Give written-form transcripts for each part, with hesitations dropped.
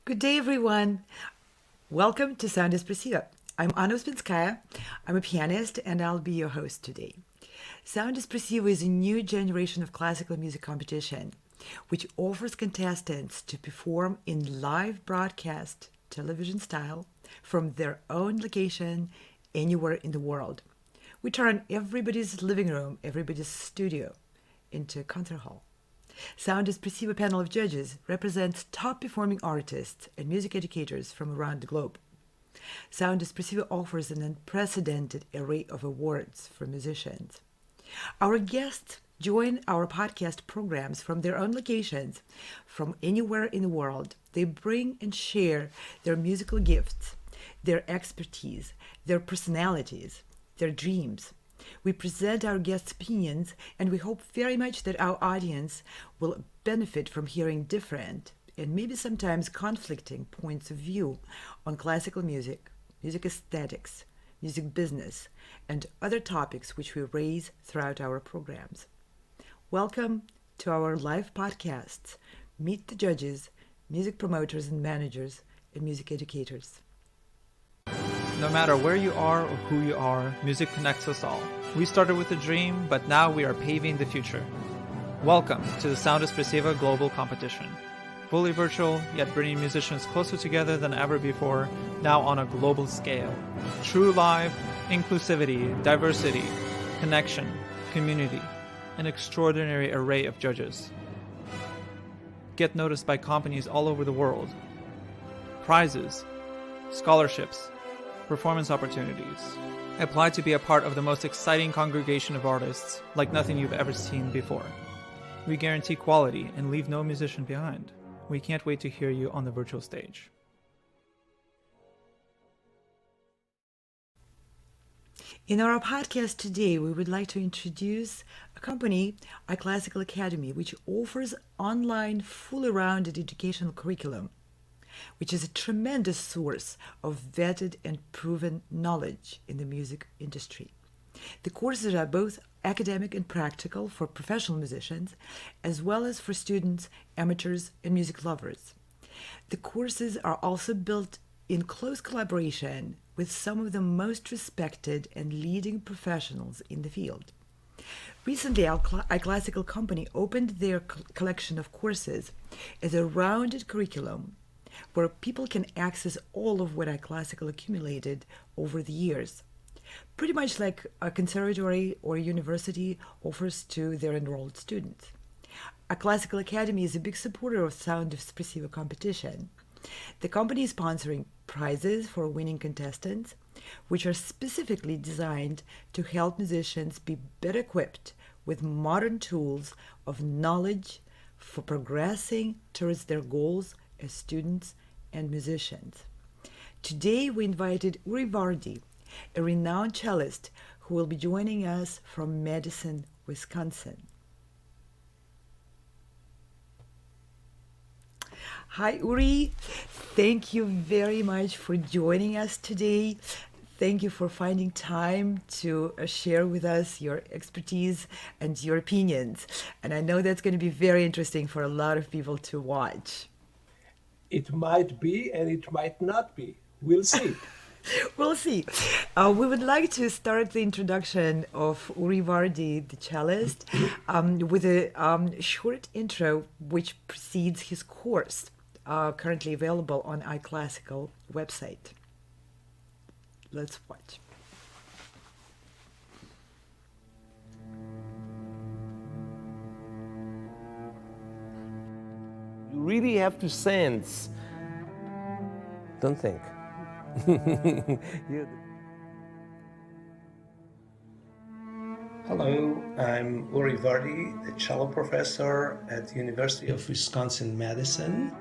Good day, everyone. Welcome to Sound Espressivo. I'm Ouspenskaya. I'm a pianist, and I'll be your host today. Sound Espressivo is a new generation of classical music competition, which offers contestants to perform in live broadcast television style from their own location anywhere in the world. We turn everybody's living room, everybody's studio, into a concert hall. Sound Espressivo panel of judges represents top-performing artists and music educators from around the globe. Sound Espressivo offers an unprecedented array of awards for musicians. Our guests join our podcast programs from their own locations, from anywhere in the world. They bring and share their musical gifts, their expertise, their personalities, their dreams. We present our guests' opinions, and we hope very much that our audience will benefit from hearing different and maybe sometimes conflicting points of view on classical music, music aesthetics, music business, and other topics which we raise throughout our programs. Welcome to our live podcasts. Meet the judges, music promoters and managers, and music educators. No matter where you are or who you are, music connects us all. We started with a dream, but now we are paving the future. Welcome to the Sound Espressivo Global Competition. Fully virtual, yet bringing musicians closer together than ever before, now on a global scale. True live, inclusivity, diversity, connection, community, an extraordinary array of judges. Get noticed by companies all over the world. Prizes, scholarships, performance opportunities. Apply to be a part of the most exciting congregation of artists like nothing you've ever seen before. We guarantee quality and leave no musician behind. We can't wait to hear you on the virtual stage. In our podcast today, we would like to introduce a company, iClassical Academy, which offers online, fully rounded educational curriculum, which is a tremendous source of vetted and proven knowledge in the music industry. The courses are both academic and practical for professional musicians, as well as for students, amateurs, and music lovers. The courses are also built in close collaboration with some of the most respected and leading professionals in the field. Recently, iClassical Company opened their collection of courses as a rounded curriculum where people can access all of what iClassical accumulated over the years, pretty much like a conservatory or a university offers to their enrolled students. iClassical Academy is a big supporter of Sound Espressivo competition. The company is sponsoring prizes for winning contestants, which are specifically designed to help musicians be better equipped with modern tools of knowledge for progressing towards their goals as students and musicians. Today we invited Vardi, a renowned cellist who will be joining us from Madison, Wisconsin. Hi Uri, thank you very much for joining us today. Thank you for finding time to share with us your expertise and your opinions. And I know that's going to be very interesting for a lot of people to watch. It might be and it might not be. We'll see. We'll see. We would like to start the introduction of Uri Vardi, the cellist, with a short intro which precedes his course, currently available on iClassical website. Let's watch. You really have to sense. Don't think. Hello, I'm Uri Vardi, the cello professor at the University of Wisconsin-Madison,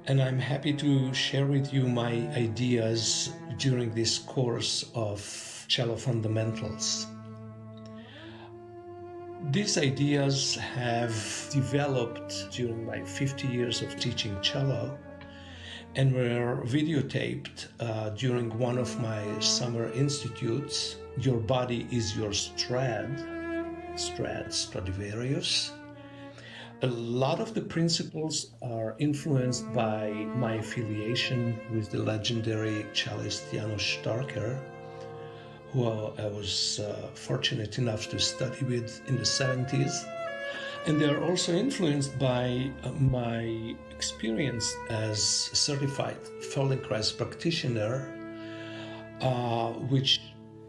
and I'm happy to share with you my ideas during this course of cello fundamentals. These ideas have developed during my 50 years of teaching cello and were videotaped during one of my summer institutes, Your Body is Your Strad. Stradivarius. A lot of the principles are influenced by my affiliation with the legendary cellist Janos Starker, who I was fortunate enough to study with in the 70s. And they are also influenced by my experience as a certified Feldenkrais practitioner, which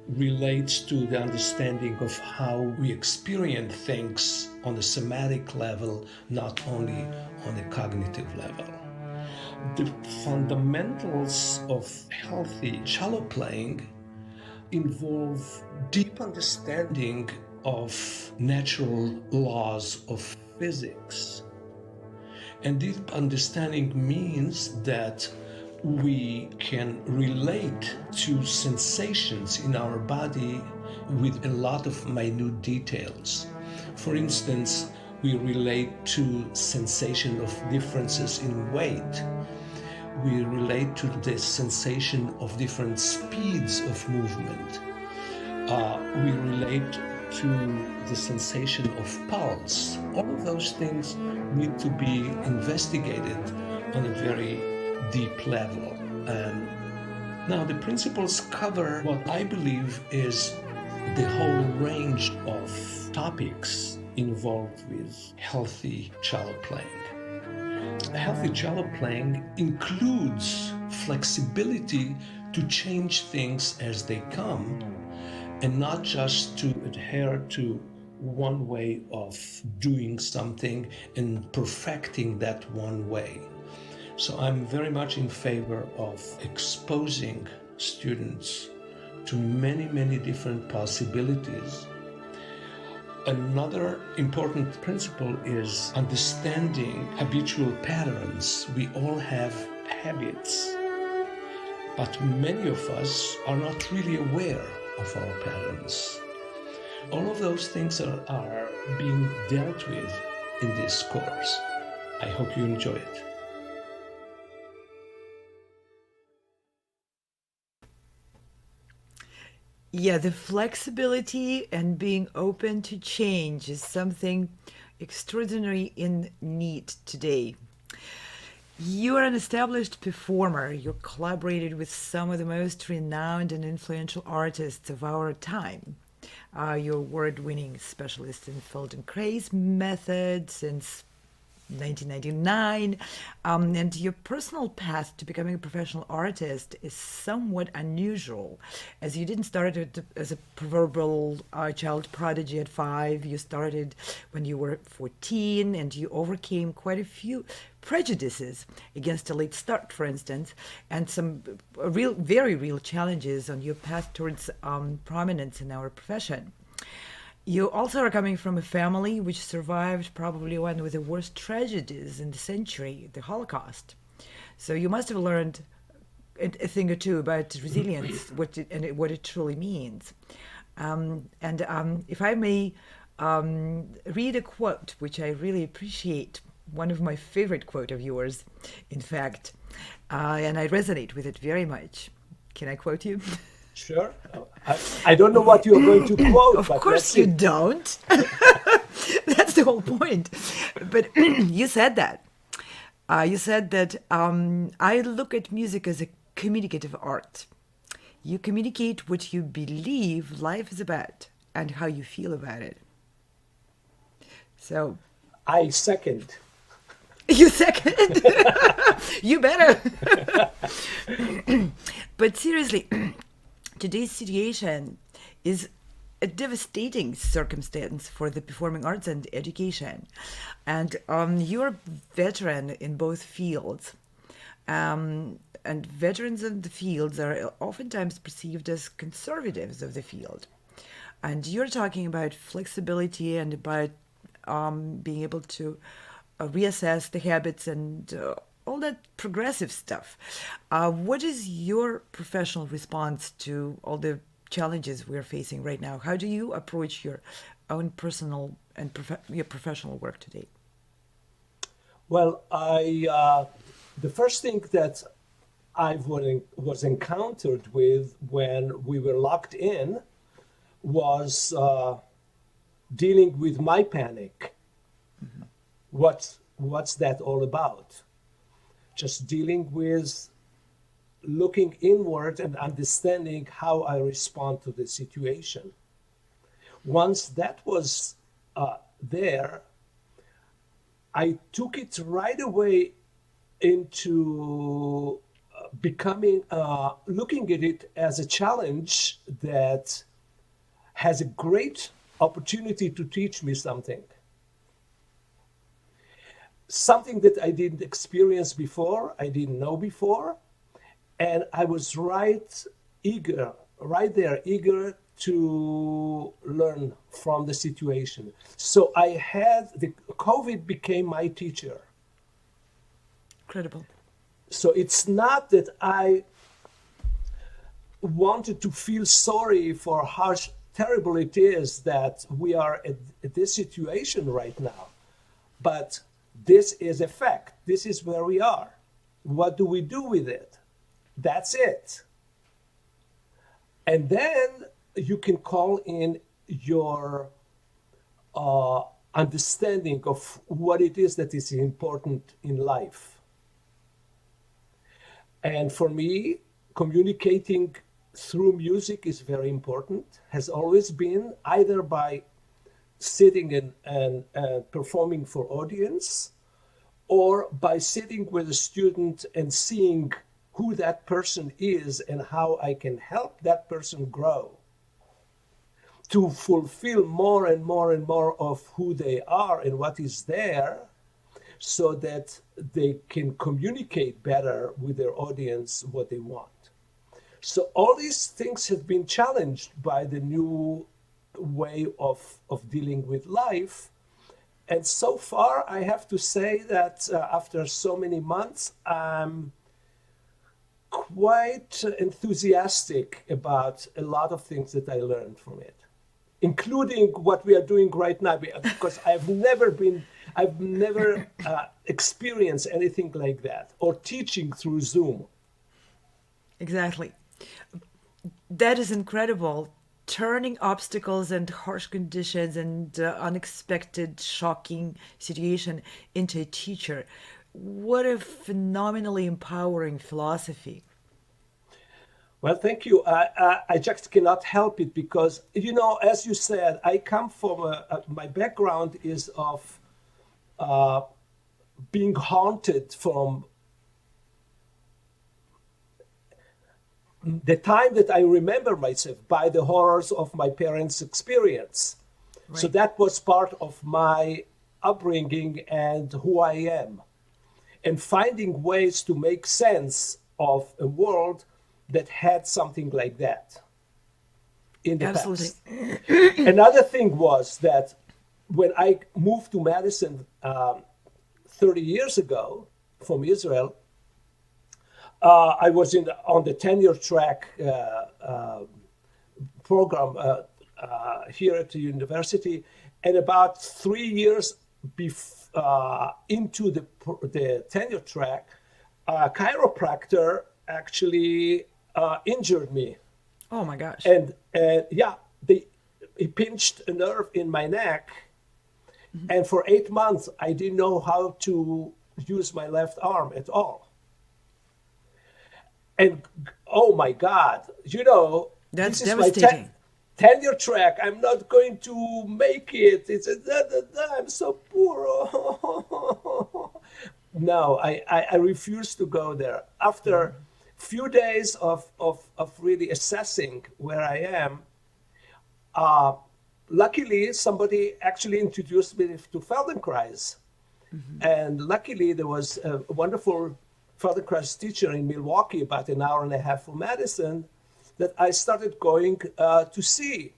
relates to the understanding of how we experience things on the somatic level, not only on the cognitive level. The fundamentals of healthy cello playing involve deep understanding of natural laws of physics. And deep understanding means that we can relate to sensations in our body with a lot of minute details. For instance, we relate to sensation of differences in weight. We relate to the sensation of different speeds of movement. We relate to the sensation of pulse. All of those things need to be investigated on a very deep level. And now the principles cover what I believe is the whole range of topics involved with healthy cello playing. Healthy cello playing includes flexibility to change things as they come, and not just to adhere to one way of doing something and perfecting that one way. So I'm very much in favor of exposing students to many, many different possibilities. Another important principle is understanding habitual patterns. We all have habits, but many of us are not really aware of our patterns. All of those things are being dealt with in this course. I hope you enjoy it. Yeah, the flexibility and being open to change is something extraordinary in need today. You are an established performer. You collaborated with some of the most renowned and influential artists of our time. You're award-winning specialist in Feldenkrais method since 1999, and your personal path to becoming a professional artist is somewhat unusual, as you didn't start as a proverbial child prodigy at 5. You started when you were 14, and you overcame quite a few prejudices against a late start, for instance, and some very real challenges on your path towards prominence in our profession. You also are coming from a family which survived probably one of the worst tragedies in the century, the Holocaust. So you must have learned a thing or two about resilience, what it truly means. If I may read a quote, which I really appreciate, one of my favorite quote of yours, in fact, and I resonate with it very much. Can I quote you? Sure. I don't know what you're going to quote. Of course you don't. That's the whole point. But you said that. You said that I look at music as a communicative art. You communicate what you believe life is about and how you feel about it. So. I second. You second? You better. But seriously, today's situation is a devastating circumstance for the performing arts and education. And you're a veteran in both fields. And veterans in the fields are oftentimes perceived as conservatives of the field. And you're talking about flexibility and about being able to reassess the habits and all that progressive stuff. What is your professional response to all the challenges we're facing right now? How do you approach your own personal and your professional work today? Well, the first thing that I was encountered with when we were locked in was dealing with my panic. What's that all about? Just dealing with looking inward and understanding how I respond to the situation. Once that was there, I took it right away into becoming, looking at it as a challenge that has a great opportunity to teach me something. Something that I didn't experience before, I didn't know before, and I was right there, eager to learn from the situation. So the COVID became my teacher. Incredible. So it's not that I wanted to feel sorry for how terrible it is that we are at this situation right now, but this is a fact. This is where we are. What do we do with it? That's it. And then you can call in your understanding of what it is that is important in life. And for me, communicating through music is very important, has always been, either by sitting and performing for audience, or by sitting with a student and seeing who that person is and how I can help that person grow to fulfill more and more and more of who they are and what is there, so that they can communicate better with their audience what they want. So all these things have been challenged by the new way of dealing with life. And so far, I have to say that after so many months, I'm quite enthusiastic about a lot of things that I learned from it, including what we are doing right now, because I've never experienced anything like that, or teaching through Zoom. Exactly. That is incredible. Turning obstacles and harsh conditions and unexpected, shocking situation into a teacher. What a phenomenally empowering philosophy. Well, thank you. I just cannot help it because, as you said, I come from my background is of being haunted from the time that I remember myself by the horrors of my parents' experience. Right. So that was part of my upbringing and who I am. And finding ways to make sense of a world that had something like that in the Absolutely. past. Another thing was that when I moved to Madison 30 years ago from Israel, I was on the tenure track program here at the university, and about 3 years into the tenure track, a chiropractor actually injured me. Oh my gosh! And he pinched a nerve in my neck, and for 8 months I didn't know how to use my left arm at all. And oh my God, that's this devastating. Is my tenure track. I'm not going to make it. It's I'm so poor. No, I refuse to go there. After a few days of really assessing where I am, luckily somebody actually introduced me to Feldenkrais. And luckily there was a wonderful Feldenkrais teacher in Milwaukee, about an hour and a half from Madison, that I started going to see.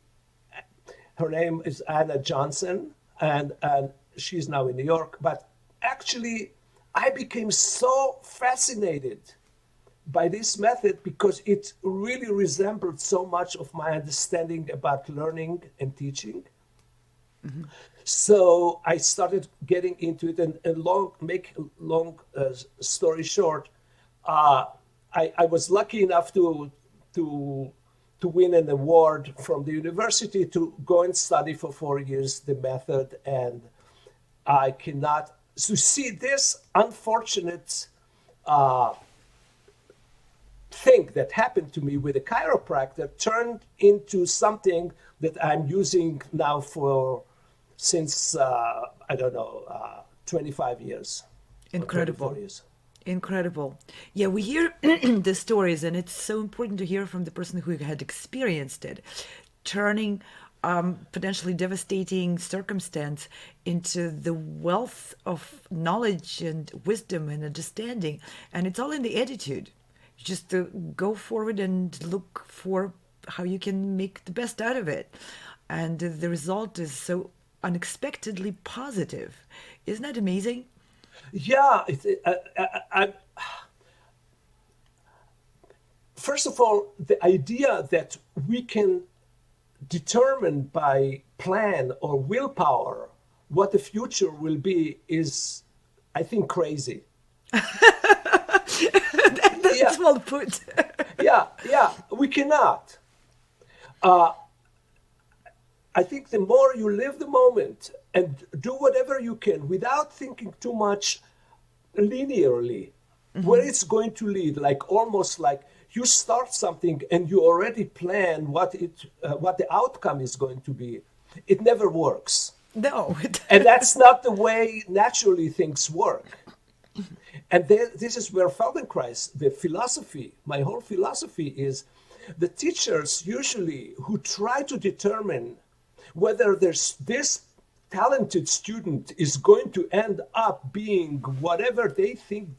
Her name is Anna Johnson, and she's now in New York. But actually, I became so fascinated by this method because it really resembled so much of my understanding about learning and teaching. So I started getting into it, and make long story short, I was lucky enough to to win an award from the university to go and study for 4 years the method. And I cannot, to see this unfortunate thing that happened to me with a chiropractor turned into something that I'm using now since 25 years. Incredible. 24 years. Incredible. Yeah, we hear the stories, and it's so important to hear from the person who had experienced it, turning potentially devastating circumstance into the wealth of knowledge and wisdom and understanding. And it's all in the attitude. Just to go forward and look for how you can make the best out of it. And the result is so unexpectedly positive. Isn't that amazing? Yeah. First of all, the idea that we can determine by plan or willpower what the future will be is, I think, crazy. That's well put. Yeah, we cannot. I think the more you live the moment and do whatever you can without thinking too much linearly, where it's going to lead, almost like you start something and you already plan what the outcome is going to be. It never works. No. And that's not the way naturally things work. And this is where Feldenkrais, the philosophy, my whole philosophy is the teachers usually who try to determine whether this talented student is going to end up being whatever they think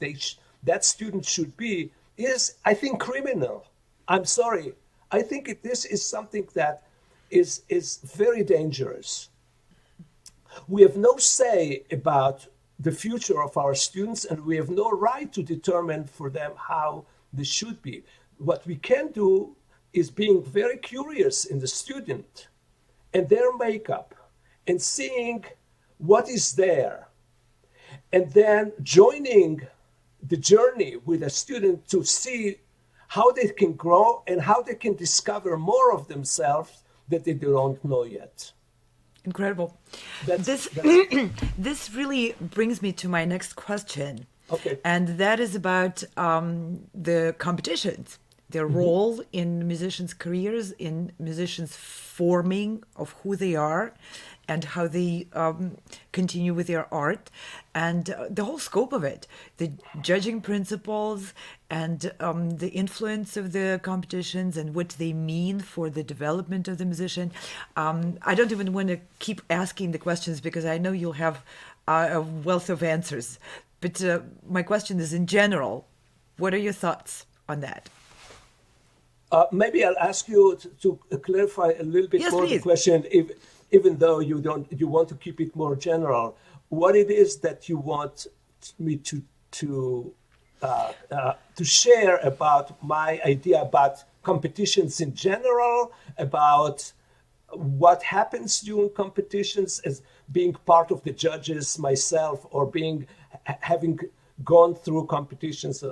that student should be is, I think, criminal. I'm sorry. I think this is something that is very dangerous. We have no say about the future of our students, and we have no right to determine for them how this should be. What we can do is being very curious in the student and their makeup and seeing what is there, and then joining the journey with a student to see how they can grow and how they can discover more of themselves that they don't know yet. Incredible. That's This really brings me to my next question. Okay. And that is about the competitions, their role in musicians' careers, in musicians' forming of who they are and how they continue with their art, and the whole scope of it, the judging principles and the influence of the competitions and what they mean for the development of the musician. I don't even want to keep asking the questions because I know you'll have a wealth of answers. But my question is, in general, what are your thoughts on that? Maybe I'll ask you to clarify a little bit more please. the question, even though you want to keep it more general. What it is that you want me to share about my idea about competitions in general, about what happens during competitions as being part of the judges myself, or having gone through competitions.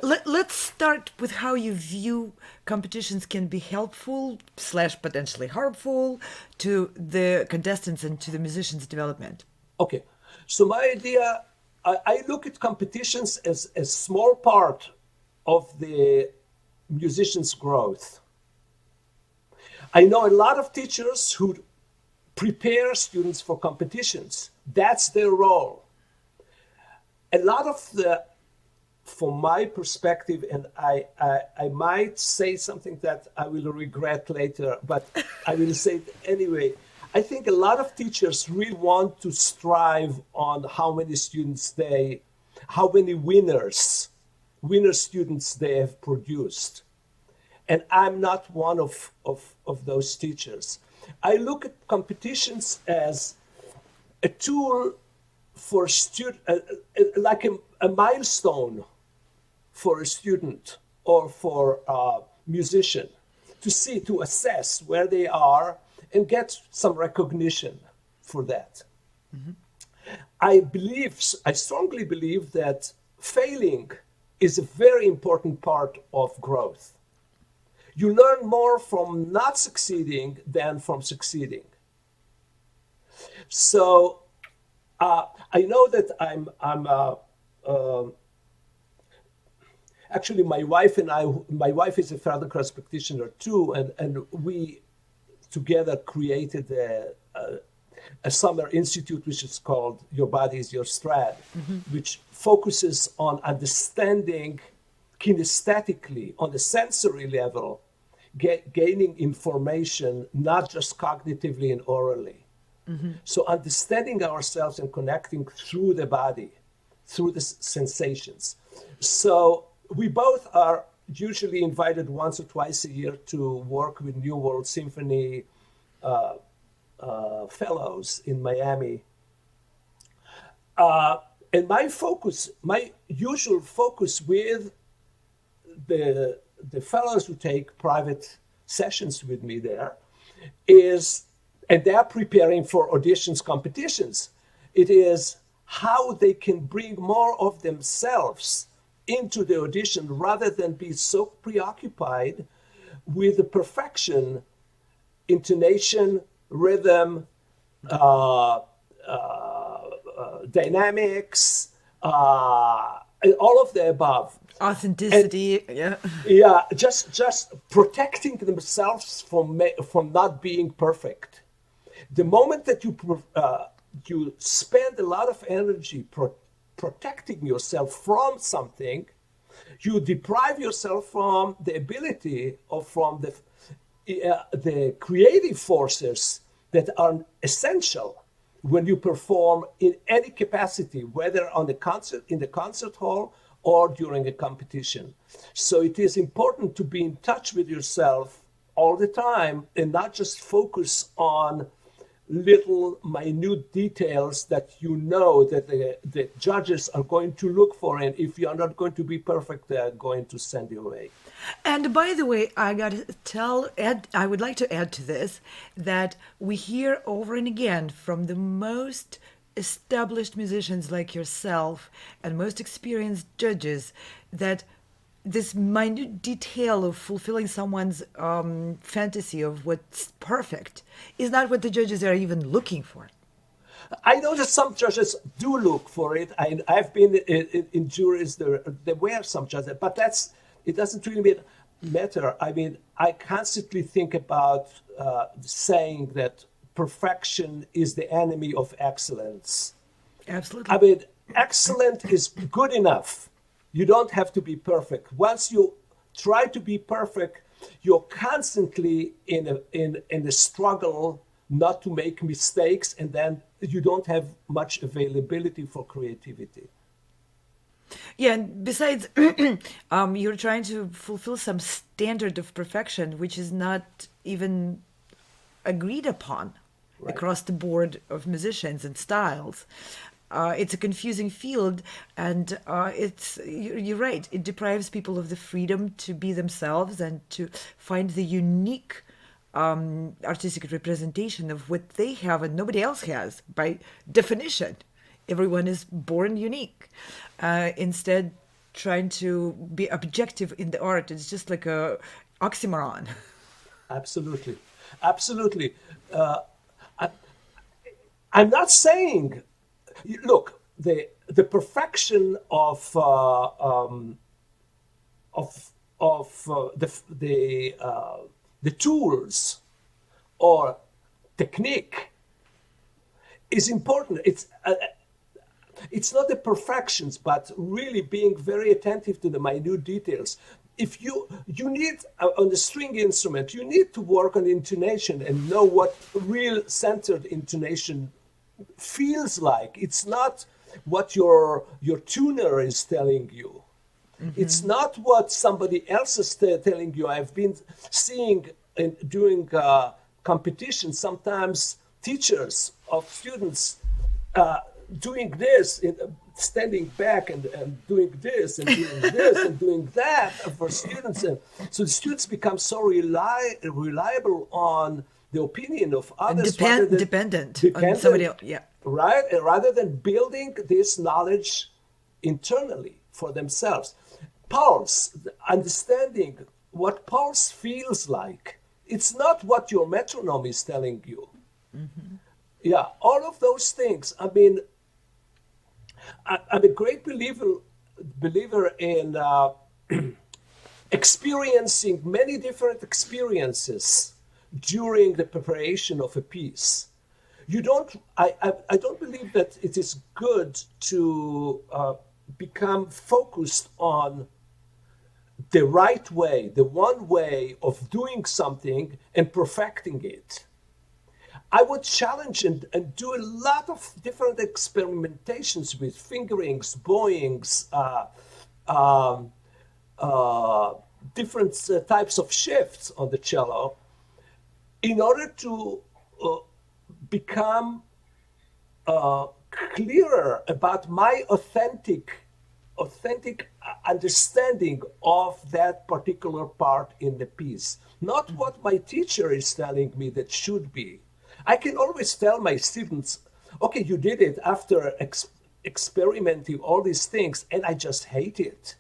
Let's start with how you view competitions can be helpful / potentially harmful to the contestants and to the musicians' development. Okay, so my idea, I look at competitions as a small part of the musician's growth. I know a lot of teachers who prepare students for competitions. That's their role. A lot of from my perspective, and I might say something that I will regret later, but I will say it anyway. I think a lot of teachers really want to strive on how many winner students they have produced. And I'm not one of those teachers. I look at competitions as a tool for like a milestone for a student or for a musician to assess where they are and get some recognition for that. Mm-hmm. I strongly believe that failing is a very important part of growth. You learn more from not succeeding than from succeeding. So I know that actually my wife is a further cross practitioner too, and we together created a summer institute which is called Your Body is Your Strad, which focuses on understanding kinesthetically on the sensory level, gaining information, not just cognitively and orally. So understanding ourselves and connecting through the body, through the sensations. So we both are usually invited once or twice a year to work with New World Symphony fellows in Miami. And my usual focus with the fellows who take private sessions with me there is, and they are preparing for auditions, competitions, it is how they can bring more of themselves into the audition rather than be so preoccupied with the perfection, intonation, rhythm, dynamics, and all of the above. Authenticity, yeah. Yeah, just protecting themselves from not being perfect. The moment that you spend a lot of energy protecting yourself from something, you deprive yourself from the ability or from the creative forces that are essential when you perform in any capacity, whether on the concert, in the concert hall, or during a competition. So it is important to be in touch with yourself all the time and not just focus on little minute details that you know that the judges are going to look for, and if you are not going to be perfect, they are going to send you away. And by the way, I would like to add to this that we hear over and again from the most established musicians like yourself and most experienced judges that this minute detail of fulfilling someone's fantasy of what's perfect is not what the judges are even looking for. I know that some judges do look for it. I've been in juries, there were some judges, but it doesn't really matter. I mean, I constantly think about saying that perfection is the enemy of excellence. Absolutely. I mean, excellent is good enough. You don't have to be perfect. Once you try to be perfect, you're constantly in a struggle not to make mistakes, and then you don't have much availability for creativity. Yeah, and besides, you're trying to fulfill some standard of perfection, which is not even agreed upon across the board of musicians and styles. It's a confusing field, and you're right, it deprives people of the freedom to be themselves and to find the unique artistic representation of what they have and nobody else has. By definition, everyone is born unique. Instead, trying to be objective in the art is just like a oxymoron. Absolutely. I'm not saying, look, the perfection of the tools or technique is important. It's not the perfections, but really being very attentive to the minute details. If you need on the string instrument, you need to work on intonation and know what real centered intonation feels like. It's not what your tuner is telling you. Mm-hmm. It's not what somebody else is telling you. I've been seeing during competitions sometimes teachers of students doing this, standing back and doing this and doing this and doing that for students. And so the students become so reliable on the opinion of others. Dependent on somebody else. Yeah. Right? Rather than building this knowledge internally for themselves. Pulse, understanding what pulse feels like. It's not what your metronome is telling you. Yeah, all of those things. I mean, I'm a great believer in experiencing many different experiences during the preparation of a piece. I don't believe that it is good to become focused on the right way, the one way of doing something and perfecting it. I would challenge and do a lot of different experimentations with fingerings, bowings, different types of shifts on the cello in order to become clearer about my authentic understanding of that particular part in the piece, not what my teacher is telling me that should be. I can always tell my students, okay, you did it after experimenting all these things, and I just hate it.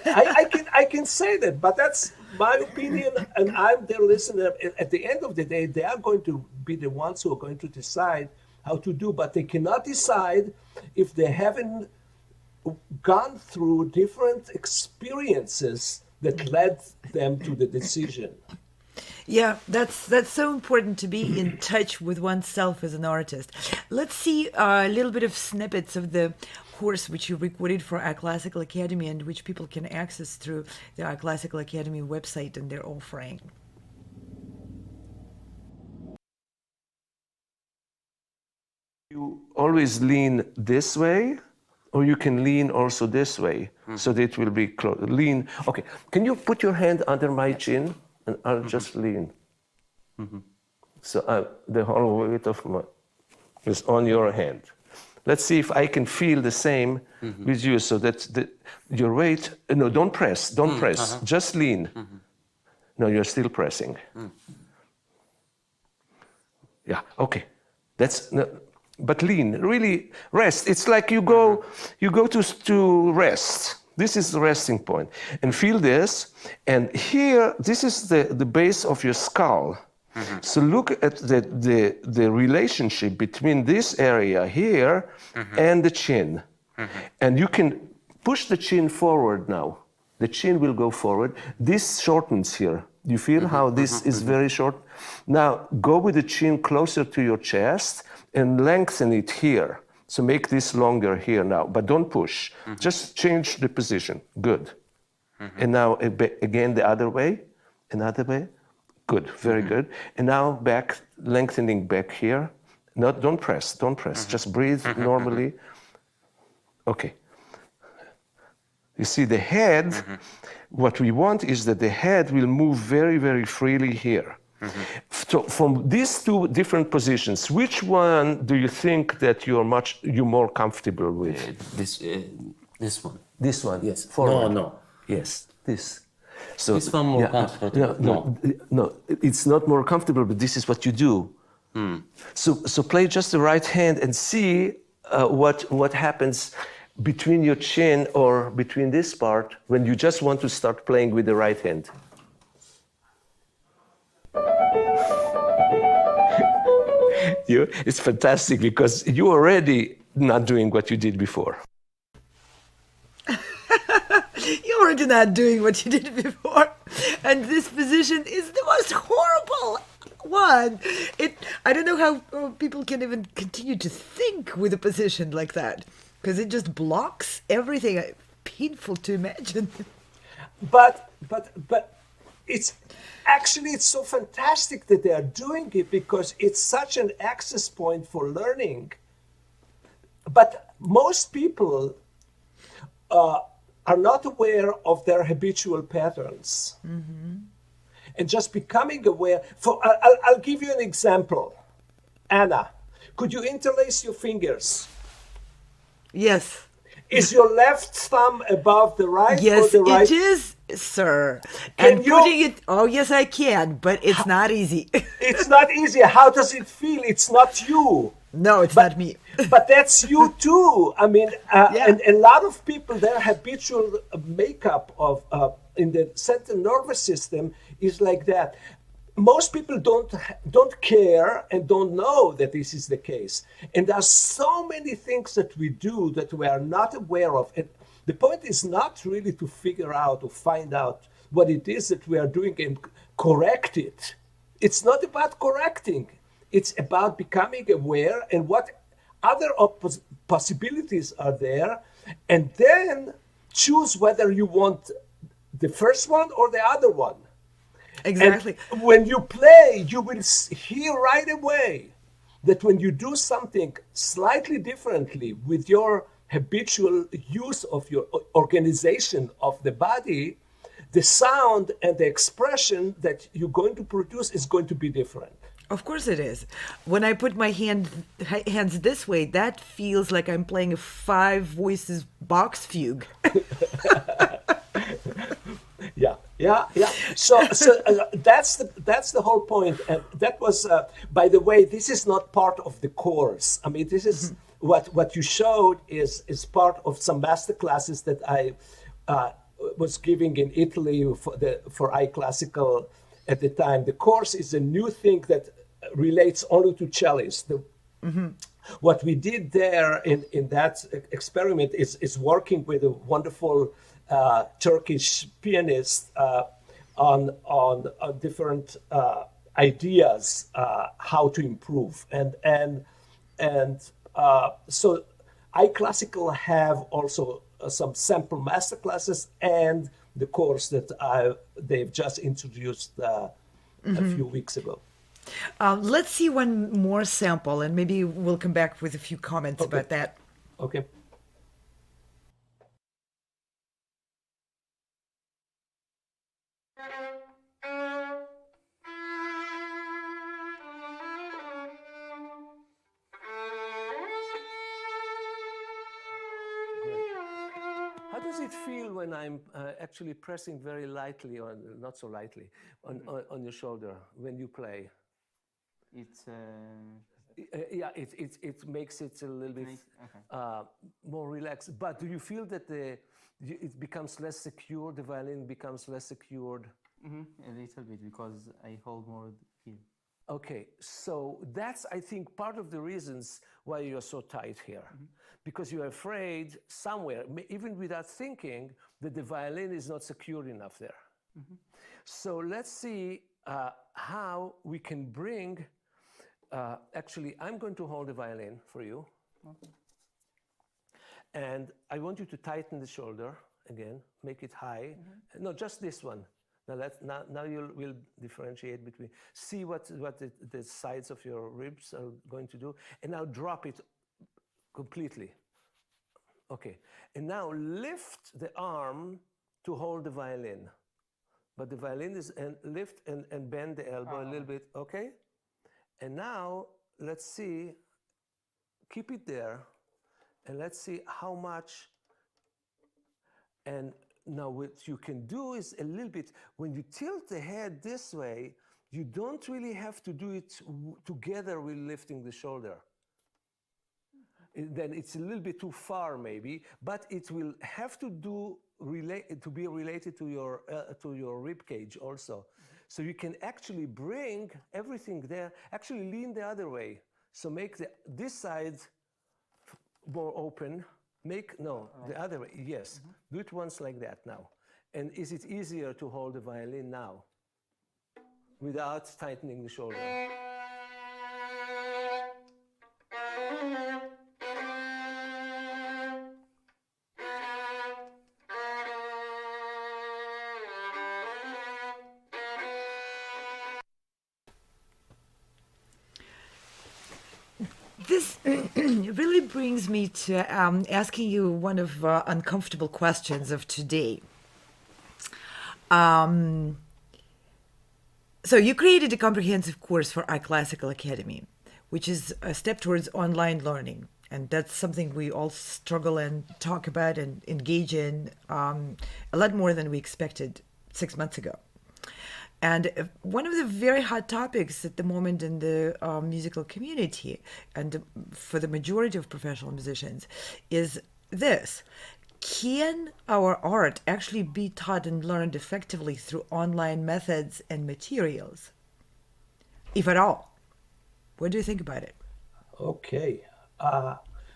I can say that, but that's my opinion, and I'm their listener. At the end of the day, they are going to be the ones who are going to decide how to do, but they cannot decide if they haven't gone through different experiences that led them to the decision. Yeah, that's so important to be in touch with oneself as an artist. Let's see a little bit of snippets of the course which you recorded for our Classical Academy and which people can access through the Our Classical Academy website and their offering. You always lean this way, or you can lean also this way, so that it will be close. Lean. Okay, can you put your hand under my chin, and I'll just lean. So the whole weight of my is on your hand. Let's see if I can feel the same with you, so that your weight. No, don't press. Don't press. Just lean. No, you're still pressing. Yeah. Okay. That's. No, but lean, really rest. It's like you go to rest. This is the resting point. And feel this. And here, this is the base of your skull. So look at the relationship between this area here and the chin. And you can push the chin forward now. The chin will go forward. This shortens here. You feel how this is very short? Now go with the chin closer to your chest and lengthen it here. So make this longer here now, but don't push. Just change the position. Good. And now again the other way. Another way. Good. Very good. And now back, lengthening back here. No, don't press. Don't press. Just breathe normally. Okay. You see the head, what we want is that the head will move very, very freely here. So from these two different positions, which one do you think that you're more comfortable with? This one. This one? Yes. Forward. No. Yes, this. So This one more comfortable. No, it's not more comfortable, but this is what you do. So play just the right hand and see what happens between your chin or between this part when you just want to start playing with the right hand. It's fantastic because you're already not doing what you did before. You're already not doing what you did before. And this position is the most horrible one. I don't know how people can even continue to think with a position like that, because it just blocks everything. Painful to imagine. But it's so fantastic that they are doing it, because it's such an access point for learning. But most people are not aware of their habitual patterns. And just becoming aware. I'll give you an example. Anna, could you interlace your fingers? Yes. Is your left thumb above the right? Yes, or the right? it is, sir. Can And you- putting it, oh yes, I can, but it's not easy. It's not easy. How does it feel? It's not you. No, it's But not me. but that's you too. I mean, Yeah. and a lot of people, their habitual makeup of in the central nervous system is like that. Most people don't care and don't know that this is the case. And there's so many things that we do that we are not aware of. And the point is not really to figure out or find out what it is that we are doing and correct it. It's not about correcting. It's about becoming aware and what other possibilities are there, and then choose whether you want the first one or the other one. Exactly. And when you play, you will hear right away that when you do something slightly differently with your habitual use of your organization of the body, the sound and the expression that you're going to produce is going to be different. Of course it is. When I put my hands this way, that feels like I'm playing a five voices box fugue. Yeah. So that's the whole point, and that was, by the way, this is not part of the course. I mean, this is what you showed is part of some master classes that I was giving in Italy for iClassical at the time. The course is a new thing that relates only to cellists. What we did there in that experiment is working with a wonderful Turkish pianist on different ideas how to improve, so iClassical have also some sample master classes and the course that they've just introduced a few weeks ago. Let's see one more sample, and maybe we'll come back with a few comments about that. Okay. How does it feel when I'm actually pressing very lightly, or not so lightly, on your shoulder when you play? It's Yeah, it makes it a little bit more relaxed. But do you feel that it becomes less secure? The violin becomes less secured. a little bit because I hold more here. Okay, so that's, I think, part of the reasons why you're so tight here. Because you're afraid somewhere, even without thinking, that the violin is not secure enough there. So let's see how we can bring, actually, I'm going to hold the violin for you. And I want you to tighten the shoulder again, make it high. No, just this one. Now you will differentiate between, see what the sides of your ribs are going to do, and now drop it completely. Okay, and now lift the arm to hold the violin. But the violin is, and lift and bend the elbow a little bit, okay? And now let's see, keep it there, and let's see how much. And now what you can do is a little bit, when you tilt the head this way, you don't really have to do it together with lifting the shoulder. Then it's a little bit too far maybe, but it will have to be related to your rib cage also. So you can actually bring everything there, actually lean the other way. So make this side more open. The other way, yes. Do it once like that now. And is it easier to hold the violin now without tightening the shoulder? This really brings me to asking you one of uncomfortable questions of today. So you created a comprehensive course for iClassical Academy, which is a step towards online learning. And that's something we all struggle and talk about and engage in a lot more than we expected 6 months ago. And one of the very hot topics at the moment in the musical community, and for the majority of professional musicians, is this. Can our art actually be taught and learned effectively through online methods and materials? If at all. What do you think about it? Okay.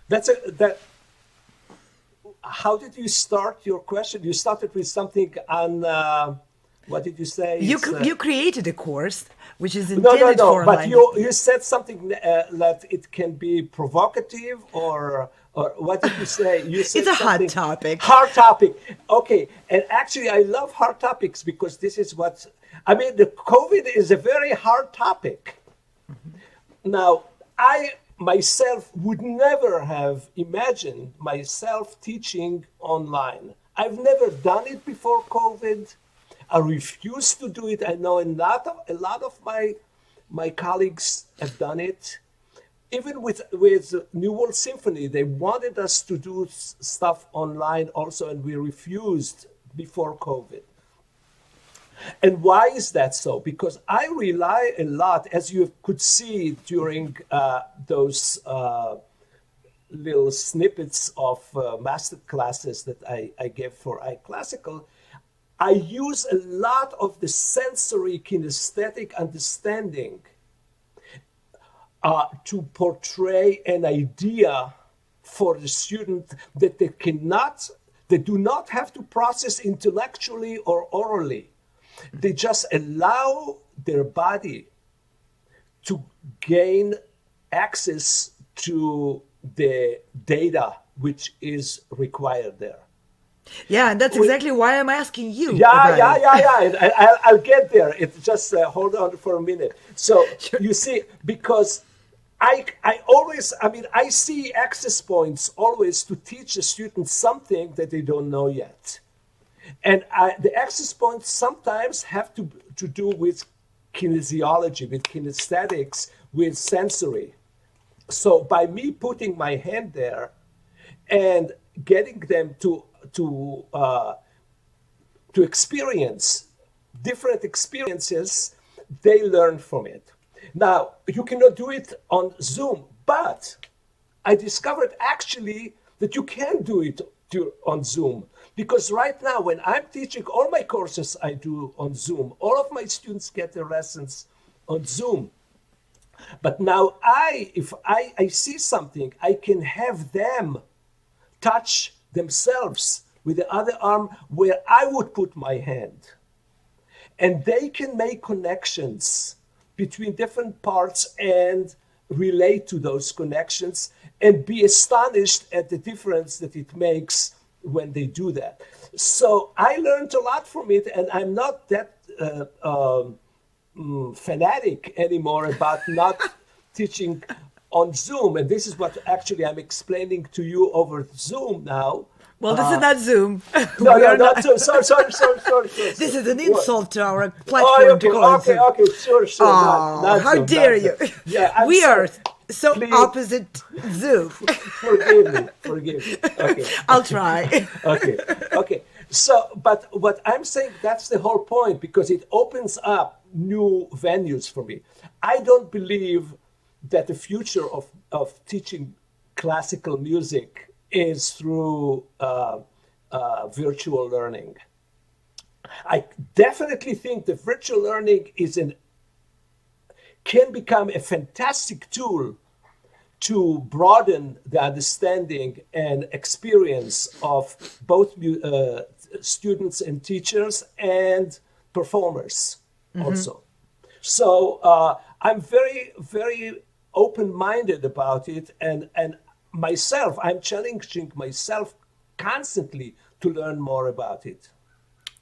That's a that. How did you start your question? You started with something on what did you say? You created a course which is No, intended for But online. you said something that it can be provocative, or what did you say? You said It's a hot something- topic. Hard topic. Okay, and actually, I love hard topics because this is what I mean. The COVID is a very hard topic. Now, I myself would never have imagined myself teaching online. I've never done it before COVID. I refuse to do it. I know a lot of my colleagues have done it. Even with New World Symphony, they wanted us to do stuff online also, and we refused before COVID. And why is that so? Because I rely a lot, as you could see during those little snippets of master classes that I gave for iClassical, I use a lot of the sensory kinesthetic understanding to portray an idea for the student that they do not have to process intellectually or orally. They just allow their body to gain access to the data which is required there. Yeah, and that's exactly why I'm asking you. Yeah. about it. I'll get there. It's just hold on for a minute. So you see, because I see access points always to teach a student something that they don't know yet. And the access points sometimes have to do with kinesiology, with kinesthetics, with sensory. So by me putting my hand there and getting them to experience different experiences, they learn from it. Now, you cannot do it on Zoom, but I discovered actually that you can do it on Zoom. Because right now, when I'm teaching all my courses, I do on Zoom. All of my students get their lessons on Zoom. But now if I see something, I can have them touch themselves with the other arm where I would put my hand. And they can make connections between different parts and relate to those connections and be astonished at the difference that it makes when they do that. So I learned a lot from it, and I'm not that fanatic anymore about not teaching on Zoom. And this is what actually I'm explaining to you over Zoom now. Well, this is not Zoom. No, We are not Zoom. Sorry. This is an insult to our platform to call it Zoom. Okay, sure. Oh, not how Zoom, dare not you? Zoom. Yeah, I'm We sorry. are so Please. opposite Zoom. Forgive me. Okay. I'll try. Okay. So, but what I'm saying, that's the whole point, because it opens up new venues for me. I don't believe that the future of teaching classical music is through virtual learning. I definitely think that virtual learning can become a fantastic tool to broaden the understanding and experience of both students and teachers and performers also. So I'm very, very open-minded about it, and myself, I'm challenging myself constantly to learn more about it.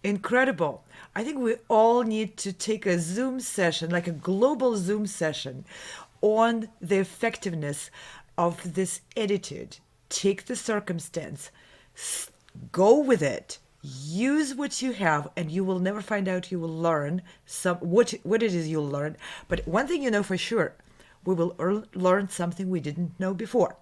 Incredible. I think we all need to take a Zoom session, like a global Zoom session, on the effectiveness of this attitude. Take the circumstance, go with it, use what you have, and you will never find out. You will learn what it is you'll learn. But one thing you know for sure, we will learn something we didn't know before.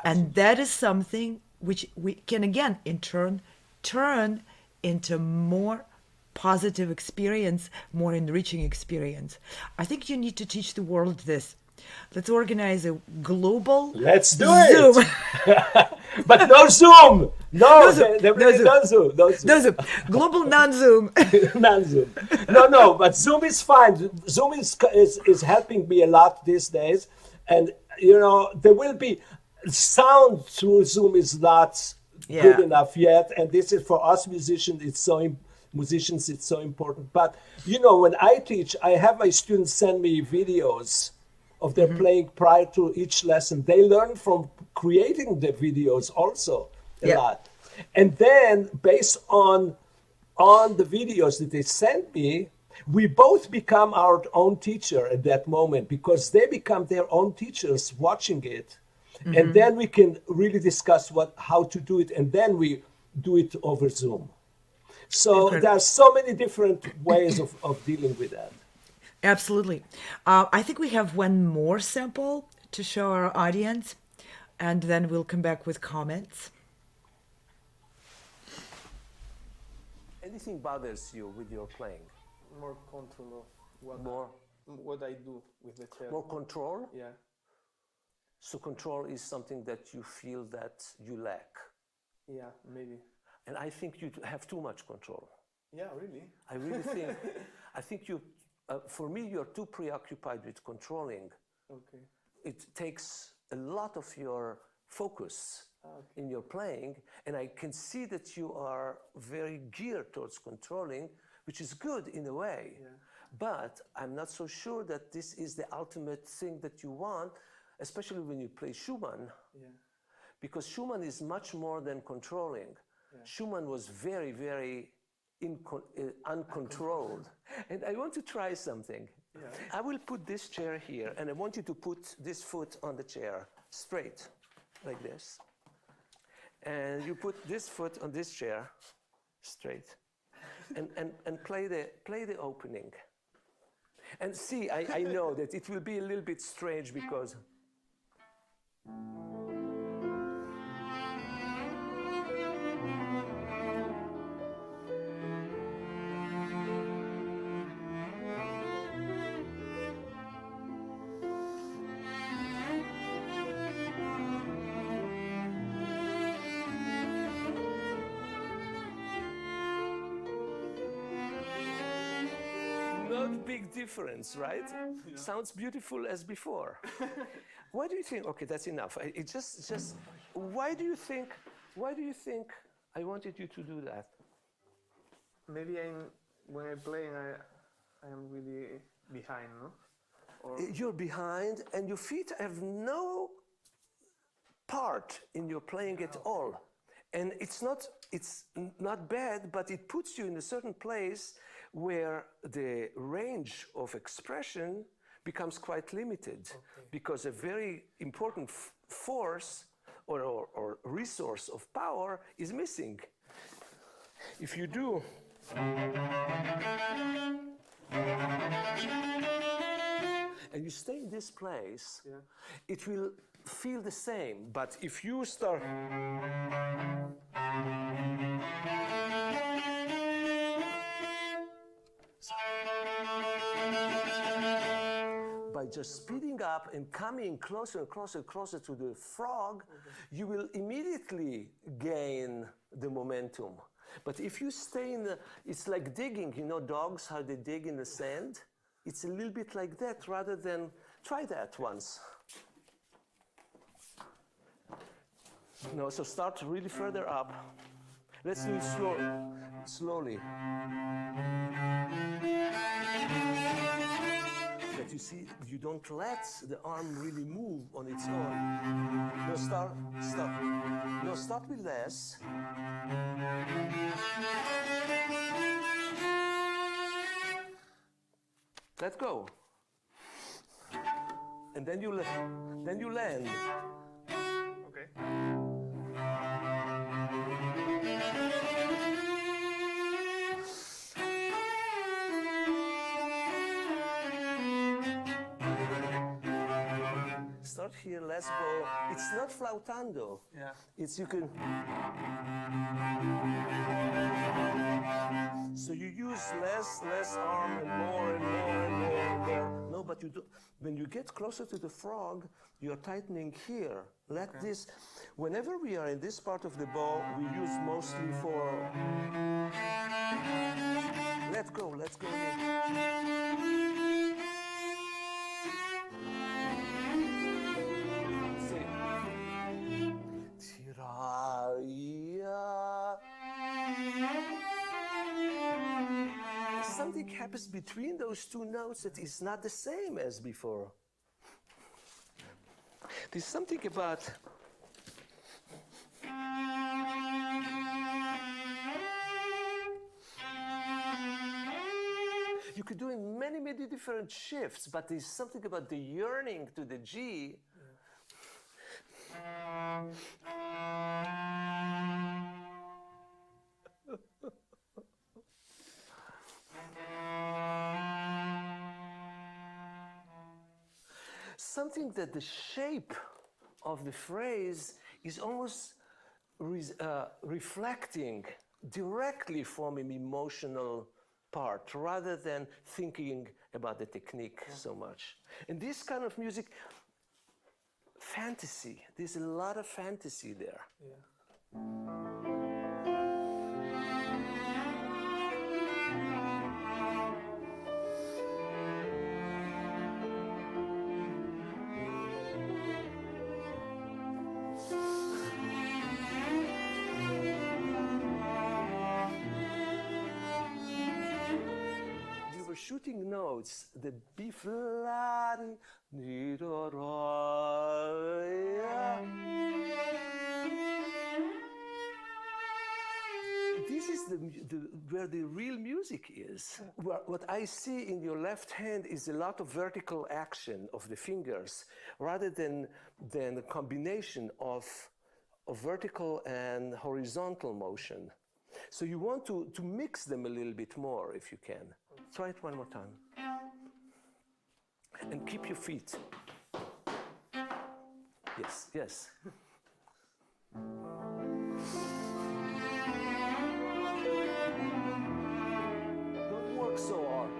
And that is something which we can, again, in turn, turn into more positive experience, more enriching experience. I think you need to teach the world this. Let's organize a global Let's do Zoom. it. But no Zoom. No, Zoom. no Zoom. No Zoom. No Zoom. No Zoom. Global non-Zoom. Non-Zoom. No, but Zoom is fine. Zoom is helping me a lot these days, and you know there will be sound through Zoom is not good enough yet, and this is for us musicians. Musicians, it's so important. But you know, when I teach, I have my students send me videos of their playing prior to each lesson. They learn from creating the videos also a lot. And then based on the videos that they send me, we both become our own teacher at that moment because they become their own teachers watching it. And then we can really discuss how to do it. And then we do it over Zoom. So there are so many different ways of dealing with that. Absolutely. I think we have one more sample to show our audience, and then we'll come back with comments. Anything bothers you with your playing? More control of what I do with the cello. More control? Yeah. So control is something that you feel that you lack. Yeah, maybe. And I think you have too much control. Yeah, really? I really think, I think for me, you're too preoccupied with controlling. Okay. It takes a lot of your focus in your playing, and I can see that you are very geared towards controlling, which is good in a way. Yeah. But I'm not so sure that this is the ultimate thing that you want, especially when you play Schumann, because Schumann is much more than controlling. Yeah. Schumann was very, very uncontrolled. And I want to try something. Yeah. I will put this chair here, and I want you to put this foot on the chair, straight, like this. And you put this foot on this chair, straight, and play the opening. And see, I know that it will be a little bit strange because not big difference, right? Yeah. Sounds beautiful as before. Why do you think? Okay, that's enough. It just. Why do you think I wanted you to do that? Maybe when I play, I am really behind, no? Or you're behind, and your feet have no part in your playing at all. And it's not bad, but it puts you in a certain place where the range of expression becomes quite limited, because a very important force or resource of power is missing. If you do and you stay in this place, it will feel the same. But if you start by just speeding up and coming closer and closer and closer to the frog, you will immediately gain the momentum. But if you stay it's like digging, you know, dogs, how they dig in the sand? It's a little bit like that, rather than, try that once. No, so start really further up. Let's do it slowly. That you see, you don't let the arm really move on its own. No, start. No, start with less. Let go. And then you land. okay. Start here, less bow. It's not flautando. Yeah. It's you can. So you use less arm and more and more and more and more. No, but you do. When you get closer to the frog, you're tightening here. Let this. Whenever we are in this part of the bow, we use mostly for. Let go. Let's go here. Something happens between those two notes that is not the same as before. There's something about you could do in many different shifts, but there's something about the yearning to the G. Something that the shape of the phrase is almost reflecting directly from an emotional part rather than thinking about the technique so much. And this kind of music, fantasy, there's a lot of fantasy there. Yeah. We were shooting notes, the B flat, di do ra, yeah. This is where the real music is. What I see in your left hand is a lot of vertical action of the fingers, rather than a combination of vertical and horizontal motion. So you want to mix them a little bit more if you can. Try it one more time. And keep your feet. Yes, yes. Don't work so hard.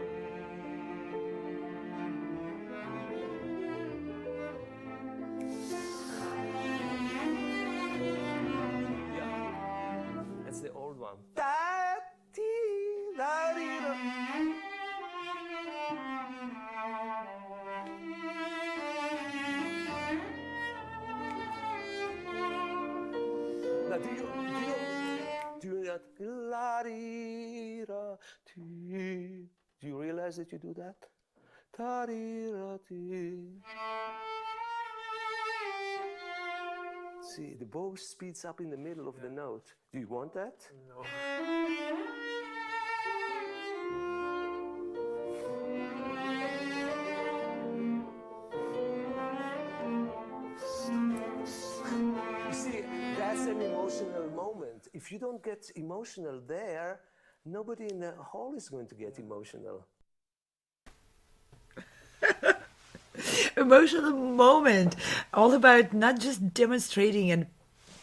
Yeah. That's the old one. Now, do that? Do you realize that you do that? See, the bow speeds up in the middle of the note. Do you want that? No. You see, that's an emotional moment. If you don't get emotional there, nobody in the hall is going to get emotional. Emotional moment, all about not just demonstrating and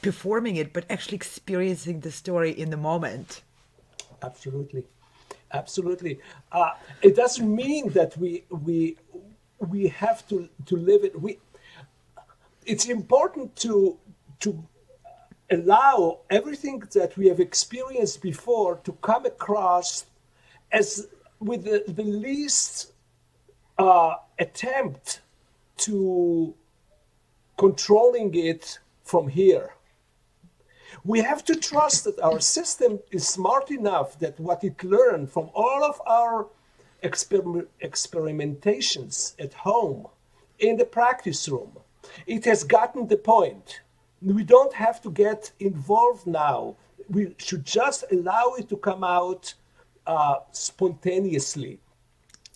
performing it, but actually experiencing the story in the moment. Absolutely, absolutely. It doesn't mean that we have to live it. It's important to allow everything that we have experienced before to come across as with the least attempt to controlling it from here. We have to trust that our system is smart enough that what it learned from all of our experimentations at home, in the practice room, it has gotten the point. We don't have to get involved now. We should just allow it to come out spontaneously.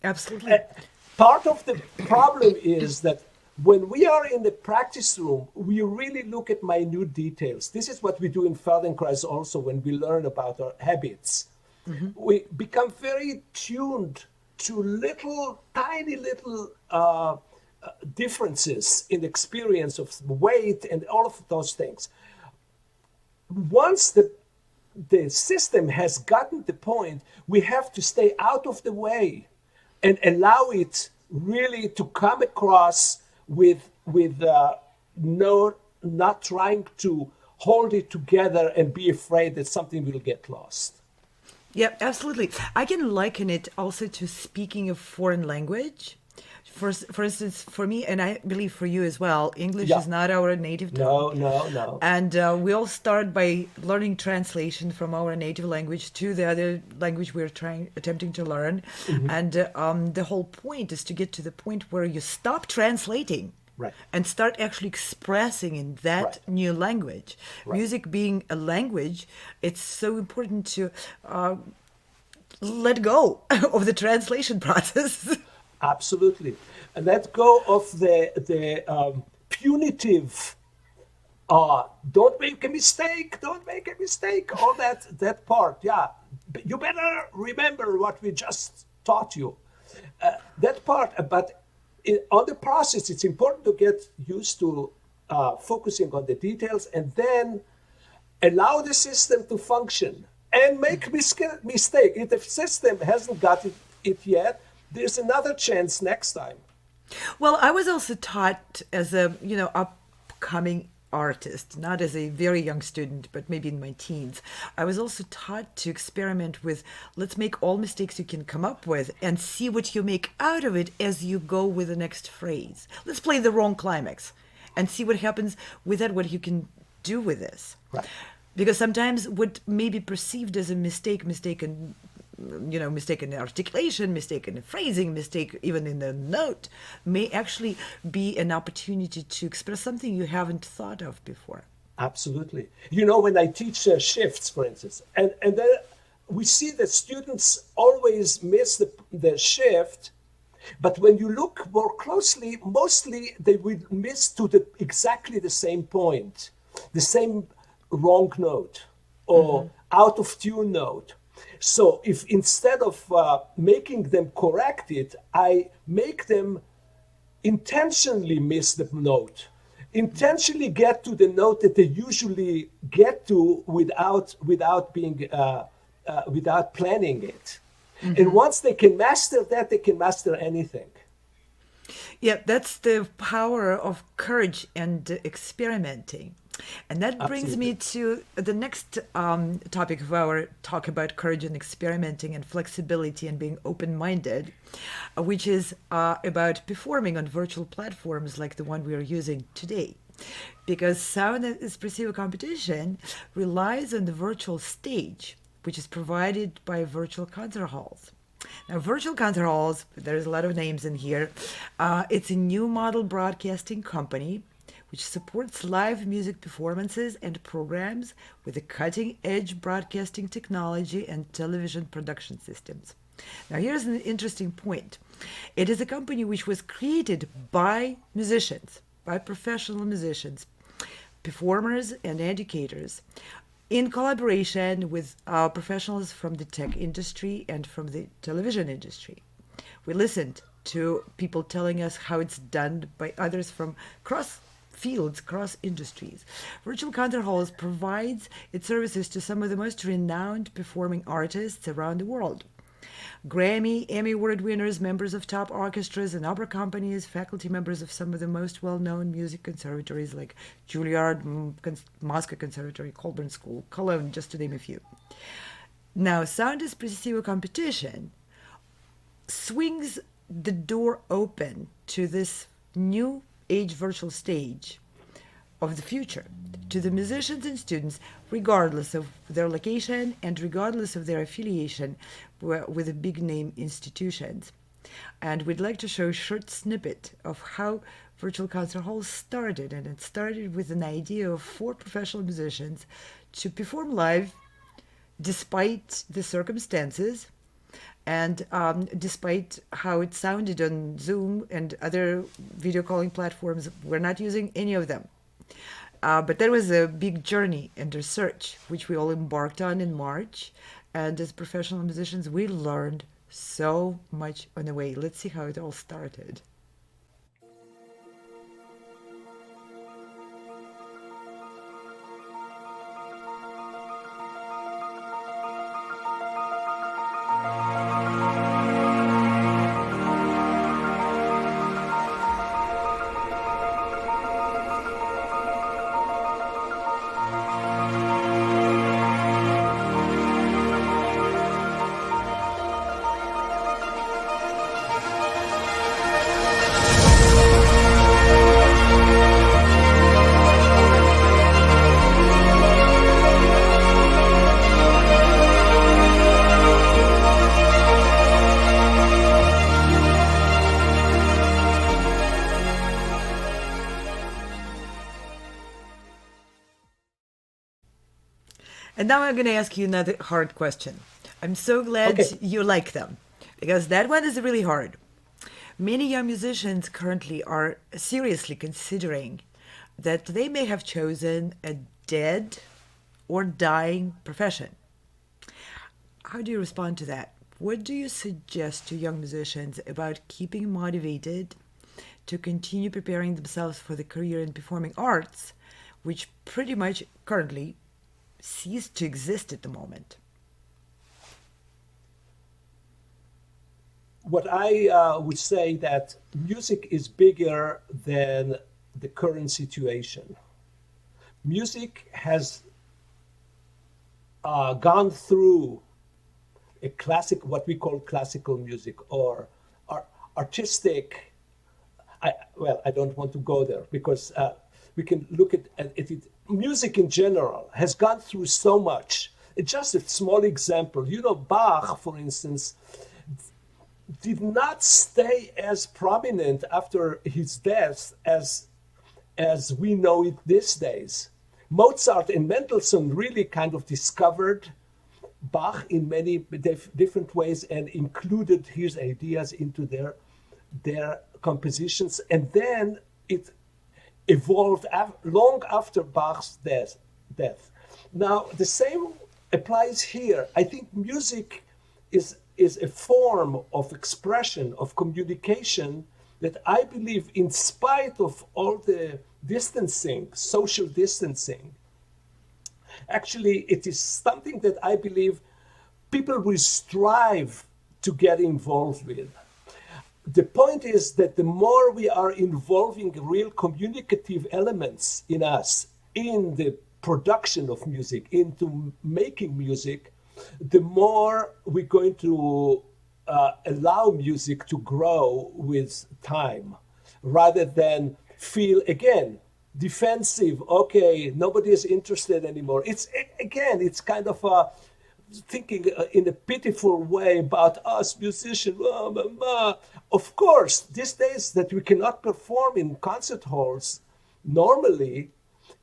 Absolutely. Part of the problem is that when we are in the practice room, we really look at minute details. This is what we do in Feldenkrais also when we learn about our habits. Mm-hmm. We become very tuned to tiny little differences in experience of weight and all of those things. Once the system has gotten the point, we have to stay out of the way and allow it really to come across with no, not trying to hold it together and be afraid that something will get lost. Yeah, absolutely. I can liken it also to speaking a foreign language. For instance, for me, and I believe for you as well, English Yeah. is not our native No, tongue. no, no. And we all start by learning translation from our native language to the other language we're attempting to learn. And the whole point is to get to the point where you stop translating. Right. And start actually expressing in that Right. new language. Right. Music being a language, it's so important to let go of the translation process. Absolutely. And let go of the punitive, don't make a mistake, don't make a mistake, all that part. Yeah, you better remember what we just taught you. That part, but on the process, it's important to get used to focusing on the details and then allow the system to function and make mistake. If the system hasn't got it yet, there's another chance next time. Well, I was also taught as a, upcoming artist, not as a very young student, but maybe in my teens. I was also taught to experiment with, let's make all mistakes you can come up with and see what you make out of it as you go with the next phrase. Let's play the wrong climax and see what happens with that, what you can do with this. Right. Because sometimes what may be perceived as a mistaken articulation, mistaken phrasing, mistake even in the note, may actually be an opportunity to express something you haven't thought of before. Absolutely. When I teach shifts, for instance, and then we see that students always miss the shift, but when you look more closely, mostly they will miss to exactly the same point, the same wrong note or out of tune note. So if instead of making them correct it, I make them intentionally miss the note, intentionally get to the note that they usually get to without planning it. And once they can master that, they can master anything. Yeah, that's the power of courage and experimenting. And that brings me to the next topic of our talk about courage and experimenting and flexibility and being open-minded, which is about performing on virtual platforms like the one we are using today. Because Sound Espressivo competition relies on the virtual stage, which is provided by virtual concert halls. Now, virtual concert halls, there's a lot of names in here. It's a new model broadcasting company which supports live music performances and programs with a cutting-edge broadcasting technology and television production systems. Now, here's an interesting point. It is a company which was created by musicians, by professional musicians, performers, and educators, in collaboration with professionals from the tech industry and from the television industry. We listened to people telling us how it's done by others from cross fields, cross industries. Virtual Concert Halls provides its services to some of the most renowned performing artists around the world. Grammy, Emmy Award winners, members of top orchestras and opera companies, faculty members of some of the most well-known music conservatories like Juilliard, Moscow Conservatory, Colburn School, Cologne, just to name a few. Now, Sound Espressivo competition swings the door open to this new age virtual stage of the future to the musicians and students, regardless of their location and regardless of their affiliation with the big name institutions. And we'd like to show a short snippet of how virtual concert halls started. And it started with an idea of 4 professional musicians to perform live despite the circumstances and despite how it sounded on Zoom and other video calling platforms. We're not using any of them. But there was a big journey and research, which we all embarked on in March. And as professional musicians, we learned so much on the way. Let's see how it all started. And now I'm going to ask you another hard question. I'm so glad Okay. you like them because that one is really hard. Many young musicians currently are seriously considering that they may have chosen a dead or dying profession. How do you respond to that? What do you suggest to young musicians about keeping motivated to continue preparing themselves for the career in performing arts, which pretty much currently cease to exist at the moment? What I would say that music is bigger than the current situation. Music has gone through a classic, what we call classical music or artistic. I don't want to go there because we can look at it. Music in general has gone through so much. It's just a small example. Bach, for instance, did not stay as prominent after his death as we know it these days. Mozart and Mendelssohn really kind of discovered Bach in many different ways and included his ideas into their compositions, and then it evolved long after Bach's death. Now the same applies here. I think music is a form of expression, of communication that I believe, in spite of all the distancing, social distancing, actually it is something that I believe people will strive to get involved with. The point is that the more we are involving real communicative elements in us, in the production of music, into making music, the more we're going to allow music to grow with time, rather than feel, again, defensive. Okay, nobody is interested anymore. It's kind of thinking in a pitiful way about us musicians. Of course, these days that we cannot perform in concert halls normally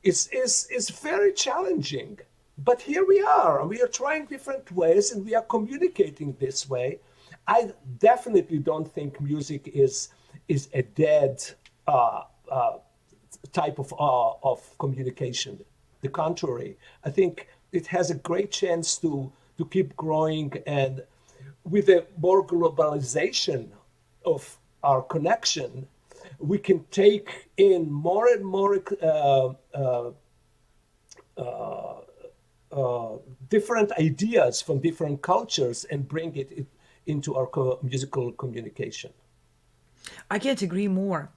is very challenging. But here we are. We are trying different ways, and we are communicating this way. I definitely don't think music is a dead type of communication. The contrary, I think it has a great chance to keep growing, and with a more globalization of our connection, we can take in more and more different ideas from different cultures and bring it into our musical communication. I can't agree more.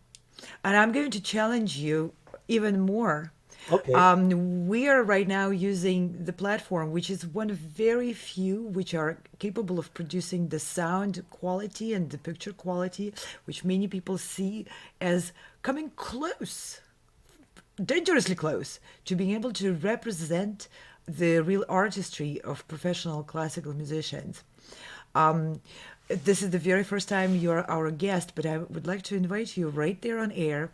And I'm going to challenge you even more. Okay. We are right now using the platform, which is one of very few which are capable of producing the sound quality and the picture quality, which many people see as coming close, dangerously close, to being able to represent the real artistry of professional classical musicians. This is the very first time you're our guest, but I would like to invite you right there on air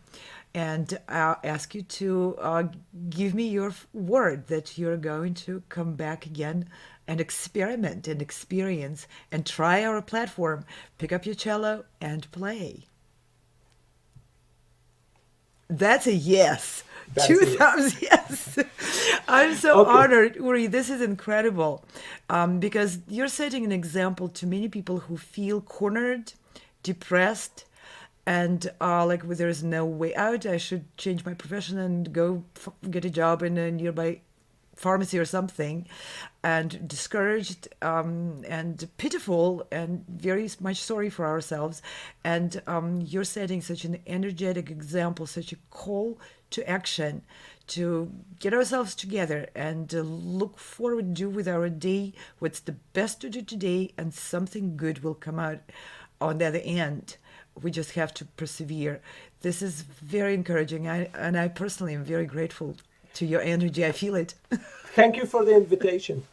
and ask you to give me your word that you're going to come back again and experiment and experience and try our platform, pick up your cello and play. That's a yes. That's Two a yes. thumbs, yes. I'm so honored, Uri. This is incredible because you're setting an example to many people who feel cornered, depressed, and like there is no way out. I should change my profession and go get a job in a nearby pharmacy or something, and discouraged and pitiful and very much sorry for ourselves. And you're setting such an energetic example, such a call to action to get ourselves together and look forward, do with our day what's the best to do today, and something good will come out on the other end. We just have to persevere. This is very encouraging, and I personally am very grateful to your energy. I feel it. Thank you for the invitation.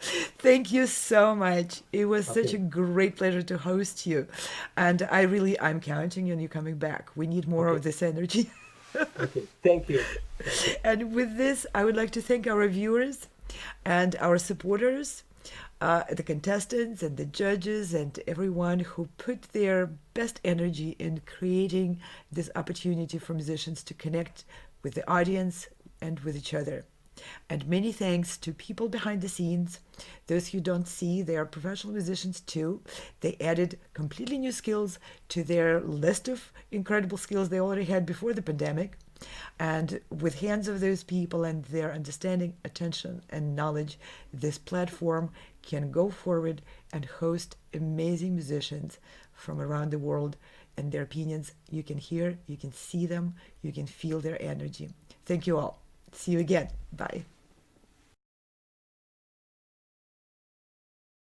Thank you so much. It was such a great pleasure to host you. And I'm counting on you coming back. We need more of this energy. Okay, thank you. And with this, I would like to thank our viewers And our supporters, the contestants and the judges and everyone who put their best energy in creating this opportunity for musicians to connect with the audience and with each other. And many thanks to people behind the scenes. Those you don't see, they are professional musicians too. They added completely new skills to their list of incredible skills they already had before the pandemic. And with hands of those people and their understanding, attention, and knowledge, this platform can go forward and host amazing musicians from around the world. And their opinions, you can hear, you can see them, you can feel their energy. Thank you all. See you again. Bye.